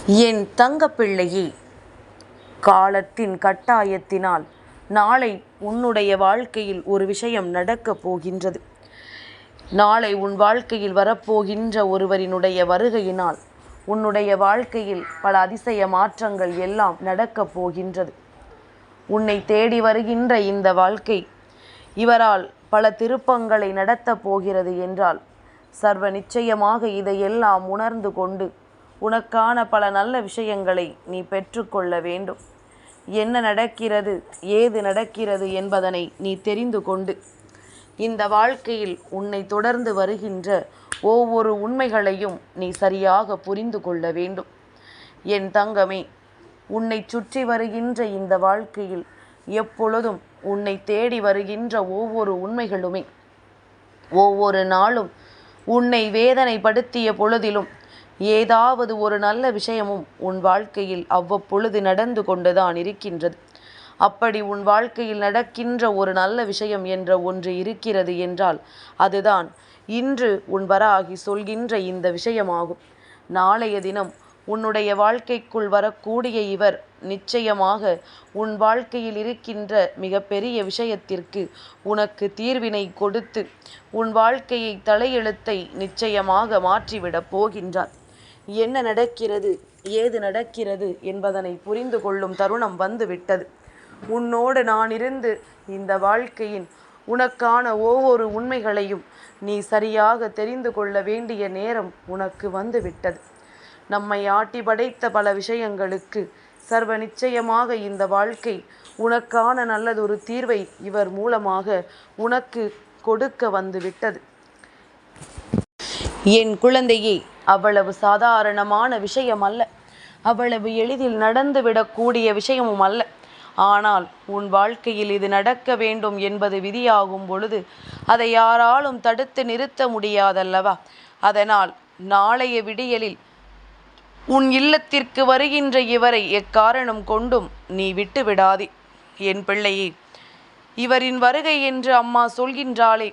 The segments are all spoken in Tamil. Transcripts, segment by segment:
என் தங்கப்பிள்ளையே, காலத்தின் கட்டாயத்தினால் நாளை உன்னுடைய வாழ்க்கையில் ஒரு விஷயம் நடக்கப் போகின்றது. நாளை உன் வாழ்க்கையில் வரப்போகின்ற ஒருவரினுடைய வருகையினால் உன்னுடைய வாழ்க்கையில் பல அதிசய மாற்றங்கள் எல்லாம் நடக்கப் போகின்றது. உன்னை தேடி வருகின்ற இந்த வாழ்க்கை இவரால் பல திருப்பங்களை நடத்தப் போகிறது என்றால் சர்வ நிச்சயமாக இதையெல்லாம் உணர்ந்து கொண்டு உனக்கான பல நல்ல விஷயங்களை நீ பெற்றுக்கொள்ள வேண்டும். என்ன நடக்கிறது, ஏது நடக்கிறது என்பதனை நீ தெரிந்து கொண்டு இந்த வாழ்க்கையில் உன்னை தொடர்ந்து வருகின்ற ஒவ்வொரு உண்மைகளையும் நீ சரியாக புரிந்து கொள்ள வேண்டும். என் தங்கமே, உன்னை சுற்றி வருகின்ற இந்த வாழ்க்கையில் எப்பொழுதும் உன்னை தேடி வருகின்ற ஒவ்வொரு உண்மைகளுமே ஒவ்வொரு நாளும் உன்னை வேதனைப்படுத்திய பொழுதிலும் ஏதாவது ஒரு நல்ல விஷயமும் உன் வாழ்க்கையில் அவ்வப்பொழுது நடந்து கொண்டுதான் இருக்கின்றது. அப்படி உன் வாழ்க்கையில் நடக்கின்ற ஒரு நல்ல விஷயம் என்ற ஒன்று இருக்கிறது என்றால் அதுதான் இன்று உன் வராகி சொல்கின்ற இந்த விஷயமாகும். நாளைய தினம் உன்னுடைய வாழ்க்கைக்குள் வரக்கூடிய இவர் நிச்சயமாக உன் வாழ்க்கையில் இருக்கின்ற மிக பெரிய விஷயத்திற்கு உனக்கு தீர்வினை கொடுத்து உன் வாழ்க்கையை தலையெழுத்தை நிச்சயமாக மாற்றிவிடப் போகின்றார். என்ன நடக்கிறது, ஏது நடக்கிறது என்பதனை புரிந்து கொள்ளும் தருணம் வந்துவிட்டது. உன்னோடு நான் இருந்து இந்த வாழ்க்கையின் உனக்கான ஒவ்வொரு உண்மைகளையும் நீ சரியாக தெரிந்து கொள்ள வேண்டிய நேரம் உனக்கு வந்துவிட்டது. நம்மை ஆட்டி படைத்த பல விஷயங்களுக்கு சர்வ நிச்சயமாக இந்த வாழ்க்கை உனக்கான நல்லதொரு தீர்வை இவர் மூலமாக உனக்கு கொடுக்க வந்துவிட்டது. என் குழந்தையே, அவ்வளவு சாதாரணமான விஷயம் அல்ல, அவ்வளவு எளிதில் நடந்துவிடக்கூடிய விஷயமும் அல்ல. ஆனால் உன் வாழ்க்கையில் இது நடக்க வேண்டும் என்பது விதியாகும் பொழுது அதை யாராலும் தடுத்து நிறுத்த முடியாதல்லவா? அதனால் நாளைய விடியலில் உன் இல்லத்திற்கு வருகின்ற இவரை எக்காரணம் கொண்டும் நீ விட்டு விடாதே. என் பிள்ளையே, இவரின் வருகை என்று அம்மா சொல்கின்றாளே,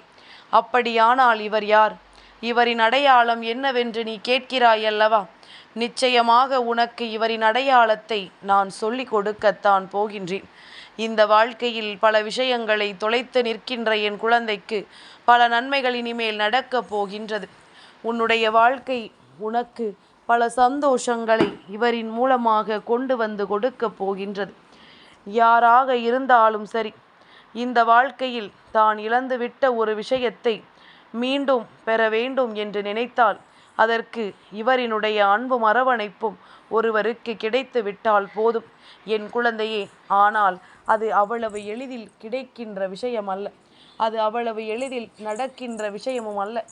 அப்படியானால் இவர் யார், இவரின் அடையாளம் என்னவென்று நீ கேட்கிறாயல்லவா? நிச்சயமாக உனக்கு இவரின் அடையாளத்தை நான் சொல்லிக் கொடுக்கத்தான் போகின்றேன். இந்த வாழ்க்கையில் பல விஷயங்களை தொலைத்து நிற்கின்ற என் குழந்தைக்கு பல நன்மைகள் இனிமேல் நடக்கப் போகின்றது. உன்னுடைய வாழ்க்கை உனக்கு பல சந்தோஷங்களை இவரின் மூலமாக கொண்டு வந்து கொடுக்கப் போகின்றது. யாராக இருந்தாலும் சரி, இந்த வாழ்க்கையில் தான் இழந்துவிட்ட ஒரு விஷயத்தை மீண்டும் பெற வேண்டும் என்று நினைத்தால் அதற்கு இவரினுடைய அன்பும் அரவணைப்பும் ஒருவருக்கு கிடைத்து விட்டால் போதும் என் குழந்தையே. ஆனால் அது அவ்வளவு எளிதில் கிடைக்கின்ற விஷயம் அல்ல, அது அவ்வளவு எளிதில் நடக்கின்ற விஷயமும் அல்ல.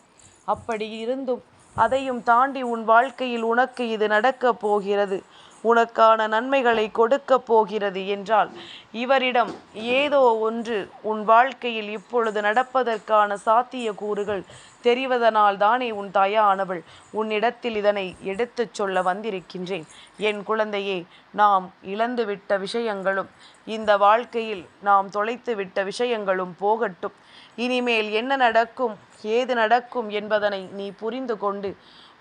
அப்படி இருந்தும் அதையும் தாண்டி உன் வாழ்க்கையில் உனக்கு இது நடக்கப் போகிறது, உனக்கான நன்மைகளை கொடுக்கப் போகிறது என்றால் இவரிடம் ஏதோ ஒன்று உன் வாழ்க்கையில் இப்பொழுது நடப்பதற்கான சாத்திய கூறுகள் தெரிவதனால் தானே உன் தாயானவள் உன்னிடத்தில் இதனை எடுத்துச் சொல்ல வந்திருக்கின்றேன். என் குழந்தையே, நாம் இழந்துவிட்ட விஷயங்களும் இந்த வாழ்க்கையில் நாம் தொலைத்துவிட்ட விஷயங்களும் போகட்டும். இனிமேல் என்ன நடக்கும், ஏது நடக்கும் என்பதனை நீ புரிந்து கொண்டு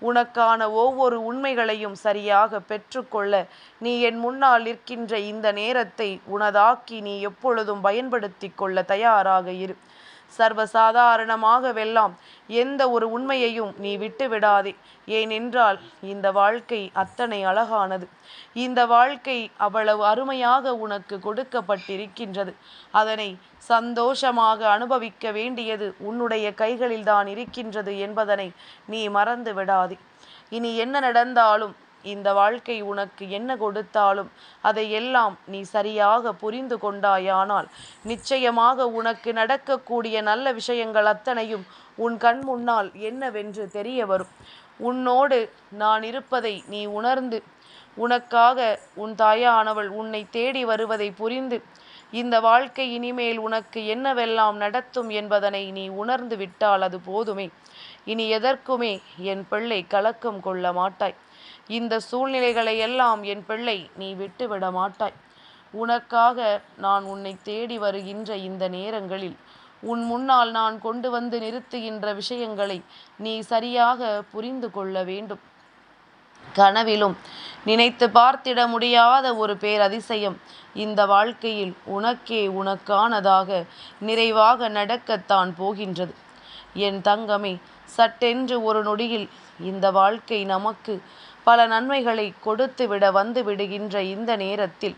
உனக்கான ஒவ்வொரு உண்மைகளையும் சரியாக பெற்றுக்கொள்ள நீ என் முன்னால் நிற்கின்ற இந்த நேரத்தை உனதாக்கி நீ எப்பொழுதும் பயன்படுத்தி கொள்ள தயாராக இரு. சர்வசாதாரணமாகவெல்லாம் எந்த ஒரு உண்மையையும் நீ விட்டு விடாதே. ஏனென்றால் இந்த வாழ்க்கை அத்தனை அழகானது, இந்த வாழ்க்கை அவ்வளவு அருமையாக உனக்கு கொடுக்கப்பட்டிருக்கின்றது. அதனை சந்தோஷமாக அனுபவிக்க வேண்டியது உன்னுடைய கைகளில்தான் இருக்கின்றது என்பதனை நீ மறந்து விடாதே. இனி என்ன நடந்தாலும், இந்த வாழ்க்கை உனக்கு என்ன கொடுத்தாலும் அதையெல்லாம் நீ சரியாக புரிந்து கொண்டாயானால் நிச்சயமாக உனக்கு நடக்கக்கூடிய நல்ல விஷயங்கள் அத்தனையும் உன் கண் முன்னால் என்னவென்று தெரிய வரும். உன்னோடு நான் இருப்பதை நீ உணர்ந்து உனக்காக உன் தாயானவள் உன்னை தேடி வருவதை புரிந்து இந்த வாழ்க்கை இனிமேல் உனக்கு என்னவெல்லாம் நடத்தும் என்பதனை நீ உணர்ந்து விட்டால் அது போதுமே. இனி எதற்குமே என் பிள்ளை கலக்கம் கொள்ள மாட்டாய். இந்த சூழ்நிலைகளை எல்லாம் என் பிள்ளை நீ விட்டுவிட மாட்டாய். உனக்காக நான் உன்னை தேடி வருகின்ற இந்த நேரங்களில் உன் முன்னால் நான் கொண்டு வந்து நிறுத்துகின்ற விஷயங்களை நீ சரியாக புரிந்து கொள்ள வேண்டும். கனவிலும் நினைத்து பார்த்திட முடியாத ஒரு பேரதிசயம் இந்த வாழ்க்கையில் உனக்கே உனக்கானதாக நிறைவாக நடக்கத்தான் போகின்றது. என் தங்கமே, சட்டென்று ஒரு நொடியில் இந்த வாழ்க்கை நமக்கு பல நன்மைகளை கொடுத்துவிட வந்து விடுகின்ற இந்த நேரத்தில்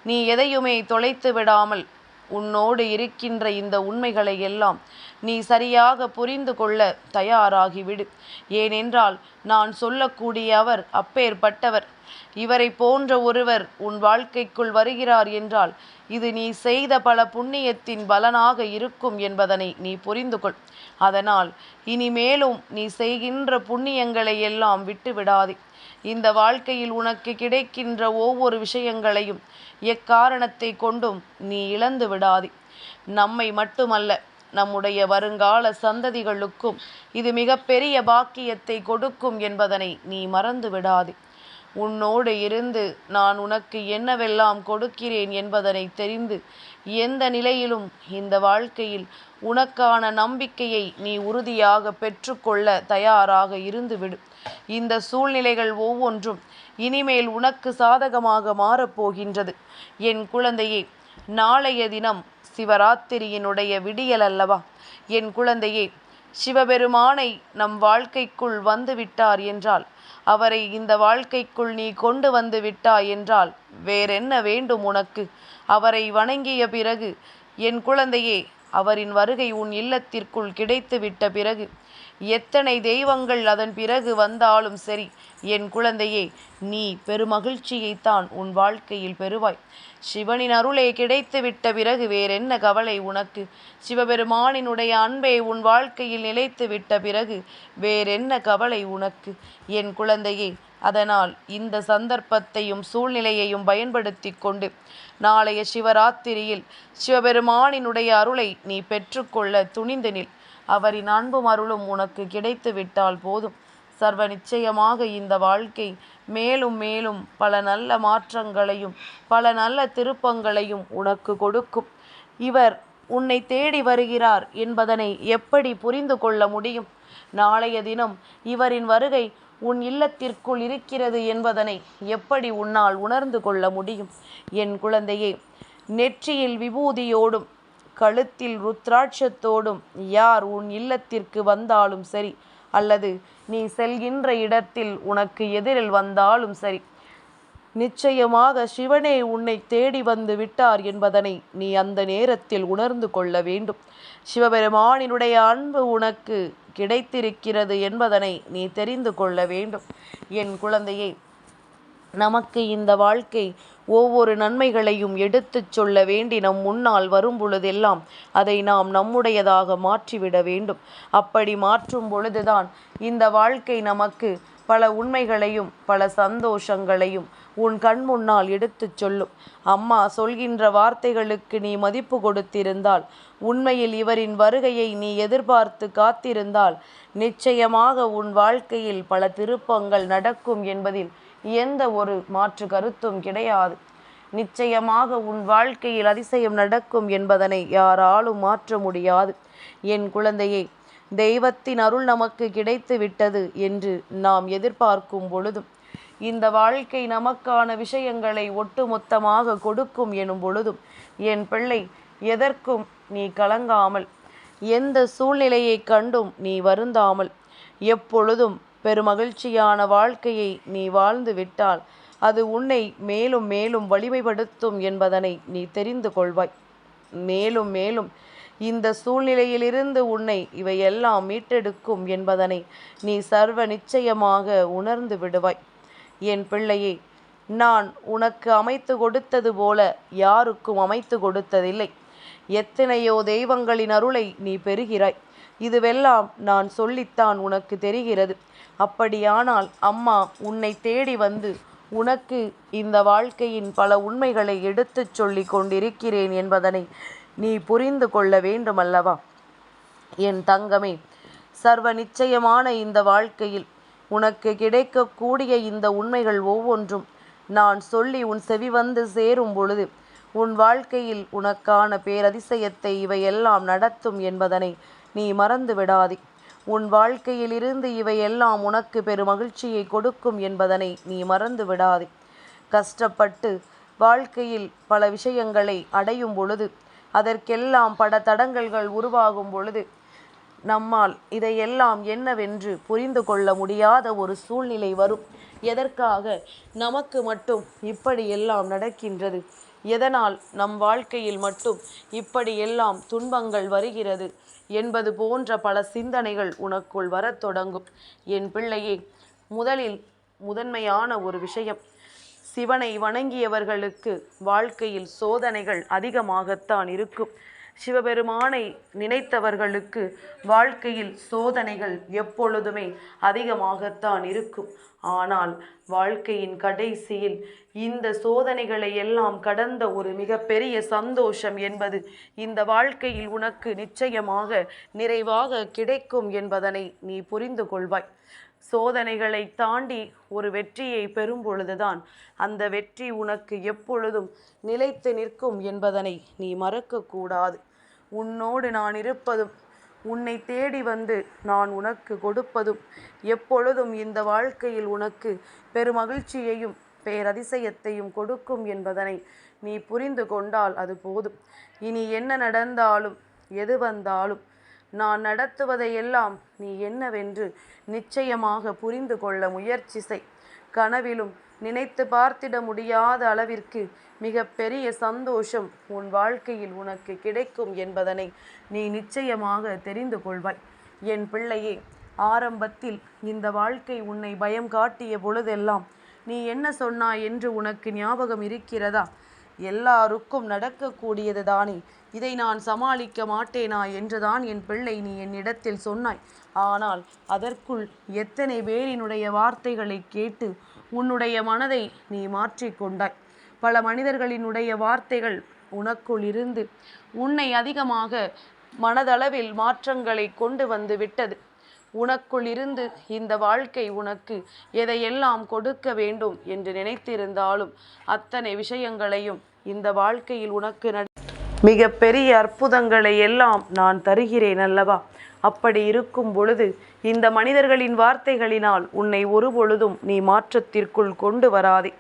நீ எதையுமே தொலைத்து விடாமல் உன்னோடு இருக்கின்ற இந்த உண்மைகளை எல்லாம் நீ சரியாக புரிந்து கொள்ள தயாராகிவிடு. ஏனென்றால் நான் சொல்லக்கூடிய அவர் அப்பேற்பட்டவர். இவரை போன்ற ஒருவர் உன் வாழ்க்கைக்குள் வருகிறார் என்றால் இது நீ செய்த பல புண்ணியத்தின் பலனாக இருக்கும் என்பதனை நீ புரிந்து கொள். அதனால் இனிமேலும் நீ செய்கின்ற புண்ணியங்களை எல்லாம் விட்டு விடாதே. இந்த வாழ்க்கையில் உனக்கு கிடைக்கின்ற ஒவ்வொரு விஷயங்களையும் எக்காரணத்தை கொண்டும் நீ இழந்து விடாதே. நம்மை மட்டுமல்ல, நம்முடைய வருங்கால சந்ததிகளுக்கும் இது மிகப்பெரிய பாக்கியத்தை கொடுக்கும் என்பதனை நீ மறந்து விடாதே. உன்னோடு இருந்து நான் உனக்கு என்னவெல்லாம் கொடுக்கிறேன் என்பதனை தெரிந்து எந்த நிலையிலும் இந்த வாழ்க்கையில் உனக்கான நம்பிக்கையை நீ உறுதியாக பெற்றுக்கொள்ள தயாராக இருந்துவிடு. இந்த சூழ்நிலைகள் ஒவ்வொன்றும் இனிமேல் உனக்கு சாதகமாக மாறப்போகின்றது. என் குழந்தையே, நாளைய தினம் சிவராத்திரியினுடைய விடியல் அல்லவா? என் குழந்தையே, சிவபெருமானை நம் வாழ்க்கைக்குள் வந்து விட்டார் என்றால், அவரை இந்த வாழ்க்கைக்குள் நீ கொண்டு வந்து விட்டாய் என்றால் வேறென்ன வேண்டும் உனக்கு? அவரை வணங்கிய பிறகு என் குழந்தையே, அவரின் வருகை உன் இல்லத்திற்குள் கிடைத்து விட்ட பிறகு எத்தனை தெய்வங்கள் அதன் பிறகு வந்தாலும் சரி என் குழந்தையே, நீ பெருமகிழ்ச்சியைத்தான் உன் வாழ்க்கையில் பெறுவாய். சிவனின் அருளே கிடைத்து விட்ட பிறகு வேறென்ன கவலை உனக்கு? சிவபெருமானினுடைய அன்பே உன் வாழ்க்கையில் நிலைத்து விட்ட பிறகு வேறென்ன கவலை உனக்கு? என் குழந்தையே, அதனால் இந்த சந்தர்ப்பத்தையும் சூழ்நிலையையும் பயன்படுத்தி கொண்டு நாளைய சிவராத்திரியில் சிவபெருமானினுடைய அருளை நீ பெற்றுக்கொள்ள துணிந்து நில். அவரின் அன்பும் அருளும் உனக்கு கிடைத்து விட்டால் போதும். சர்வ நிச்சயமாக இந்த வாழ்க்கை மேலும் மேலும் பல நல்ல மாற்றங்களையும் பல நல்ல திருப்பங்களையும் உனக்கு கொடுக்கும். இவர் உன்னை தேடி வருகிறார் என்பதனை எப்படி புரிந்து கொள்ள முடியும்? நாளைய தினம் இவரின் வருகை உன் இல்லத்திற்குள் இருக்கிறது என்பதனை எப்படி உன்னால் உணர்ந்து கொள்ள முடியும்? என் குழந்தையே, நெற்றியில் விபூதியோடும் கழுத்தில் ருத்ராட்சத்தோடும் யார் உன் இல்லத்திற்கு வந்தாலும் சரி, அல்லது நீ செல்கின்ற இடத்தில் உனக்கு எதிரில் வந்தாலும் சரி, நிச்சயமாக சிவனே உன்னை தேடி வந்து விட்டார் என்பதனை நீ அந்த நேரத்தில் உணர்ந்து கொள்ள வேண்டும். சிவபெருமானினுடைய அன்பு உனக்கு கிடைத்திருக்கிறது என்பதனை நீ தெரிந்து கொள்ள வேண்டும். என் குழந்தையே, நமக்கு இந்த வாழ்க்கை ஒவ்வொரு நன்மைகளையும் எடுத்துச் சொல்ல வேண்டி நம் முன்னால் வரும் பொழுதெல்லாம் அதை நாம் நம்முடையதாக மாற்றிவிட வேண்டும். அப்படி மாற்றும் பொழுதுதான் இந்த வாழ்க்கை நமக்கு பல உண்மைகளையும் பல சந்தோஷங்களையும் உன் கண் முன்னால் எடுத்துச் சொல்லும். அம்மா சொல்கின்ற வார்த்தைகளுக்கு நீ மதிப்பு கொடுத்திருந்தால், உண்மையில் இவரின் வருகையை நீ எதிர்பார்த்து காத்திருந்தால், நிச்சயமாக உன் வாழ்க்கையில் பல திருப்பங்கள் நடக்கும் என்பதில் எந்த ஒரு மாற்று கருத்தும் கிடையாது. நிச்சயமாக உன் வாழ்க்கையில் அதிசயம் நடக்கும் என்பதனை யாராலும் மாற்ற முடியாது. என் குழந்தையே, தெய்வத்தின் அருள் நமக்கு கிடைத்து விட்டது என்று நாம் எதிர்பார்க்கும் பொழுதும், இந்த வாழ்க்கை நமக்கான விஷயங்களை ஒட்டுமொத்தமாக கொடுக்கும் எனும் பொழுதும், என் பிள்ளை, எதற்கும் நீ கலங்காமல், எந்த சூழ்நிலையை கண்டும் நீ வருந்தாமல், எப்பொழுதும் பெருமகிழ்ச்சியான வாழ்க்கையை நீ வாழ்ந்து விட்டால் அது உன்னை மேலும் மேலும் வலிமைப்படுத்தும் என்பதனை நீ தெரிந்து கொள்வாய். மேலும் மேலும் இந்த சூழ்நிலையிலிருந்து உன்னை இவையெல்லாம் மீட்டெடுக்கும் என்பதனை நீ சர்வ நிச்சயமாக உணர்ந்து விடுவாய். என் பிள்ளையே, நான் உனக்கு அமைத்து கொடுத்தது போல யாருக்கும் அமைத்து கொடுத்ததில்லை. எத்தனையோ தெய்வங்களின் அருளை நீ பெறுகிறாய். இதுவெல்லாம் நான் சொல்லித்தான் உனக்கு தெரிகிறது. அப்படியானால் அம்மா உன்னை தேடி வந்து உனக்கு இந்த வாழ்க்கையின் பல உண்மைகளை எடுத்துச் சொல்லி கொண்டிருக்கிறேன் என்பதனை நீ புரிந்து கொள்ள வேண்டுமல்லவா? என் தங்கமே, சர்வ நிச்சயமான இந்த வாழ்க்கையில் உனக்கு கிடைக்கக்கூடிய இந்த உண்மைகள் ஒவ்வொன்றும் நான் சொல்லி உன் செவி வந்து சேரும் பொழுது உன் வாழ்க்கையில் உனக்கான பேரதிசயத்தை இவையெல்லாம் நடத்தும் என்பதனை நீ மறந்து விடாதே. உன் வாழ்க்கையிலிருந்து இவையெல்லாம் உனக்கு பெருமகிழ்ச்சியை கொடுக்கும் என்பதனை நீ மறந்து விடாதே. கஷ்டப்பட்டு வாழ்க்கையில் பல விஷயங்களை அடையும் பொழுது, அதற்கெல்லாம் பல தடங்கல்கள் உருவாகும் பொழுது, நம்மால் இதையெல்லாம் என்னவென்று புரிந்து கொள்ள முடியாத ஒரு சூழ்நிலை வரும். எதற்காக நமக்கு மட்டும் இப்படியெல்லாம் நடக்கின்றது? எதனால் நம் வாழ்க்கையில் மட்டும் இப்படியெல்லாம் துன்பங்கள் வருகிறது என்பது போன்ற பல சிந்தனைகள் உனக்குள் வரத் தொடங்கும். என் பிள்ளையே, முதன்மையான ஒரு விஷயம், சிவனை வணங்கியவர்களுக்கு வாழ்க்கையில் சோதனைகள் அதிகமாகத்தான் இருக்கும். சிவபெருமானை நினைத்தவர்களுக்கு வாழ்க்கையில் சோதனைகள் எப்பொழுதுமே அதிகமாகத்தான் இருக்கும். ஆனால் வாழ்க்கையின் கடைசியில் இந்த சோதனைகளை எல்லாம் கடந்த ஒரு மிகப்பெரிய சந்தோஷம் என்பது இந்த வாழ்க்கையில் உனக்கு நிச்சயமாக நிறைவாக கிடைக்கும் என்பதனை நீ புரிந்து கொள்வாய். சோதனைகளை தாண்டி ஒரு வெற்றியை பெறும் பொழுதுதான் அந்த வெற்றி உனக்கு எப்பொழுதும் நிலைத்து நிற்கும் என்பதனை நீ மறக்கக்கூடாது. உன்னோடு நான் இருப்பதும், உன்னை தேடி வந்து நான் உனக்கு கொடுப்பதும் எப்பொழுதும் இந்த வாழ்க்கையில் உனக்கு பெருமகிழ்ச்சியையும் பேரதிசயத்தையும் கொடுக்கும் என்பதனை நீ புரிந்து கொண்டால் அது போதும். இனி என்ன நடந்தாலும் எது வந்தாலும் நான் நடத்துவதையெல்லாம் நீ என்னவென்று நிச்சயமாக புரிந்து கொள்ள முயற்சி செய். கனவிலும் நினைத்து பார்த்திட முடியாத அளவிற்கு மிக பெரிய சந்தோஷம் உன் வாழ்க்கையில் உனக்கு கிடைக்கும் என்பதனை நீ நிச்சயமாக தெரிந்து கொள்வாய். என் பிள்ளையே, ஆரம்பத்தில் இந்த வாழ்க்கை உன்னை பயம் காட்டிய பொழுதெல்லாம் நீ என்ன சொன்னாய் என்று உனக்கு ஞாபகம் இருக்கிறதா? எல்லாருக்கும் நடக்கக்கூடியது தானே, இதை நான் சமாளிக்க மாட்டேனா என்றுதான் என் பிள்ளை நீ என்னிடத்தில் சொன்னாய். ஆனால் அதற்குள் எத்தனை பேரினுடைய வார்த்தைகளை கேட்டு உன்னுடைய மனதை நீ மாற்றிக்கொண்டாய். பல மனிதர்களினுடைய வார்த்தைகள் உனக்குள் இருந்து உன்னை அதிகமாக மனதளவில் மாற்றங்களை கொண்டு வந்து விட்டது. உனக்குள் இருந்து இந்த வாழ்க்கை உனக்கு எதையெல்லாம் கொடுக்க வேண்டும் என்று நினைத்திருந்தாலும் அத்தனை விஷயங்களையும் இந்த வாழ்க்கையில் உனக்கு மிக பெரிய அற்புதங்களை எல்லாம் நான் தருகிறேன் அல்லவா? அப்படி இருக்கும் பொழுது இந்த மனிதர்களின் வார்த்தைகளினால் உன்னை ஒருபொழுதும் நீ மாற்றத்திற்குள் கொண்டு வராதே.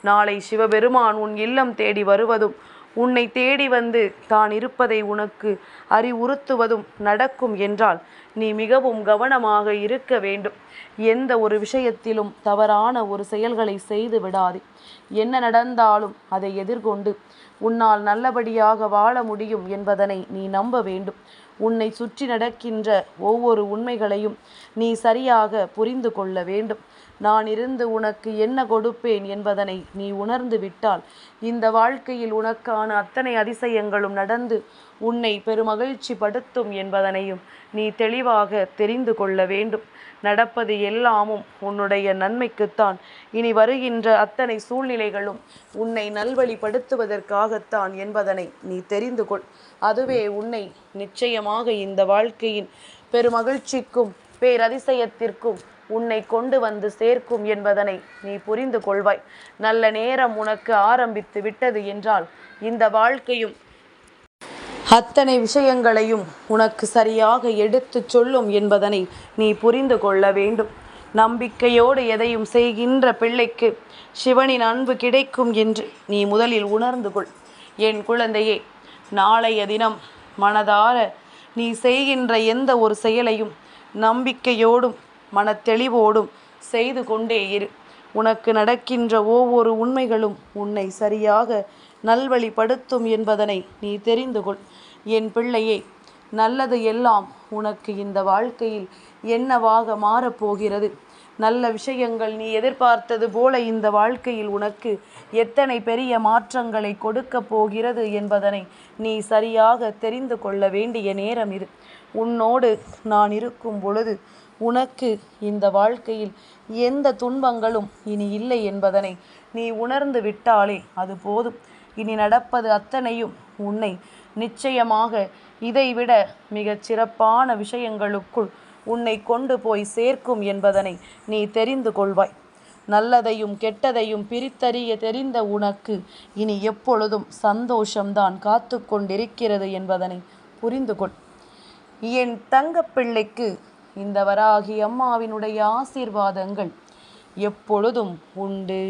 நாளை சிவபெருமான் உன் இல்லம் தேடி வருவதும் உன்னை தேடி வந்து தான் இருப்பதை உனக்கு அறிவுறுத்துவதும் நடக்கும் என்றால் நீ மிகவும் கவனமாக இருக்க வேண்டும். எந்த ஒரு விஷயத்திலும் தவறான ஒரு செயல்களை செய்து விடாதே. என்ன நடந்தாலும் அதை எதிர்கொண்டு உன்னால் நல்லபடியாக வாழ முடியும் என்பதனை நீ நம்ப வேண்டும். உன்னை சுற்றி நடக்கின்ற ஒவ்வொரு உண்மைகளையும் நீ சரியாக புரிந்து கொள்ள வேண்டும். நான் இருந்து உனக்கு என்ன கொடுப்பேன் என்பதனை நீ உணர்ந்து விட்டால் இந்த வாழ்க்கையில் உனக்கான அத்தனை அதிசயங்களும் நடந்து உன்னை பெருமகிழ்ச்சி படுத்தும் என்பதனையும் நீ தெளிவாக தெரிந்து கொள்ள வேண்டும். நடப்பது எல்லாமும் உன்னுடைய நன்மைக்குத்தான். இனி வருகின்ற அத்தனை சூழ்நிலைகளும் உன்னை நல்வழிப்படுத்துவதற்காகத்தான் என்பதனை நீ தெரிந்து கொள். அதுவே உன்னை நிச்சயமாக இந்த வாழ்க்கையின் பெருமகிழ்ச்சிக்கும் பேரதிசயத்திற்கும் உன்னை கொண்டு வந்து சேர்க்கும் என்பதனை நீ புரிந்து கொள்வாய். நல்ல நேரம் உனக்கு ஆரம்பித்து விட்டது என்றால் இந்த வாழ்க்கையும் அத்தனை விஷயங்களையும் உனக்கு சரியாக எடுத்து சொல்லும் என்பதனை நீ புரிந்து கொள்ள வேண்டும். நம்பிக்கையோடு எதையும் செய்கின்ற பிள்ளைக்கு சிவனின் அன்பு கிடைக்கும் என்று நீ முதலில் உணர்ந்து கொள். என் குழந்தையே, நாளைய தினம் மனதார நீ செய்கின்ற எந்த ஒரு செயலையும் நம்பிக்கையோடும் மனத்தெளிவோடும் செய்து கொண்டே இரு. உனக்கு நடக்கின்ற ஒவ்வொரு உண்மைகளும் உன்னை சரியாக நல்வழிப்படுத்தும் என்பதனை நீ தெரிந்து கொள். என் பிள்ளையே, நல்லது எல்லாம் உனக்கு இந்த வாழ்க்கையில் என்னவாக மாறப்போகிறது? நல்ல விஷயங்கள் நீ எதிர்பார்த்தது போல இந்த வாழ்க்கையில் உனக்கு எத்தனை பெரிய மாற்றங்களை கொடுக்க போகிறது என்பதனை நீ சரியாக தெரிந்து கொள்ள வேண்டிய நேரம் இது. உன்னோடு நான் இருக்கும் பொழுது உனக்கு இந்த வாழ்க்கையில் எந்த துன்பங்களும் இனி இல்லை என்பதனை நீ உணர்ந்து விட்டாலே அது போதும். இனி நடப்பது அத்தனையும் உன்னை நிச்சயமாக இதைவிட மிகச் சிறப்பான விஷயங்களுக்குள் உன்னை கொண்டு போய் சேர்க்கும் என்பதனை நீ தெரிந்து கொள்வாய். நல்லதையும் கெட்டதையும் பிரித்தறிய தெரிந்த உனக்கு இனி எப்பொழுதும் சந்தோஷம்தான் காத்து கொண்டிருக்கிறது என்பதனை புரிந்து கொள். என் தங்கப்பிள்ளைக்கு இந்த வராகி அம்மாவினுடைய ஆசீர்வாதங்கள் எப்பொழுதும் உண்டு.